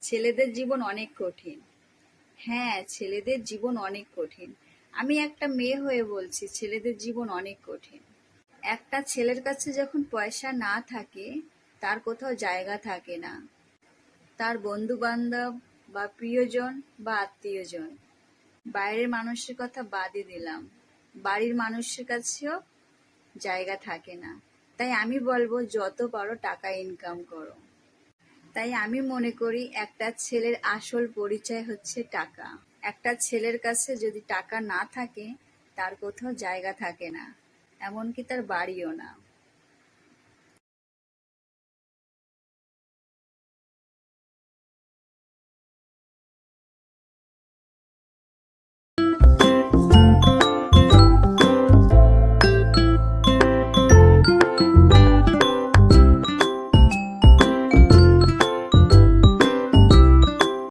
ছেলেদের জীবন অনেক কঠিন। হ্যাঁ, ছেলেদের জীবন অনেক কঠিন। আমি একটা মেয়ে হয়ে বলছি, ছেলেদের জীবন অনেক কঠিন। একটা ছেলের কাছে যখন পয়সা না থাকে, তার কোথাও জায়গা থাকে না। তার বন্ধু বান্ধব বা প্রিয়জন বা আত্মীয়জন, বাইরের মানুষের কথা বাদই দিলাম, বাড়ির মানুষের কাছেও জায়গা থাকে না। তাই আমি বলবো, যত পারো টাকা ইনকাম করো। তাই আমি মনে করি একটা ছেলের আসল পরিচয় হচ্ছে টাকা। একটা ছেলের কাছে যদি টাকা না থাকে, তার কোথাও জায়গা থাকে না, এমনকি তার বাড়িও না।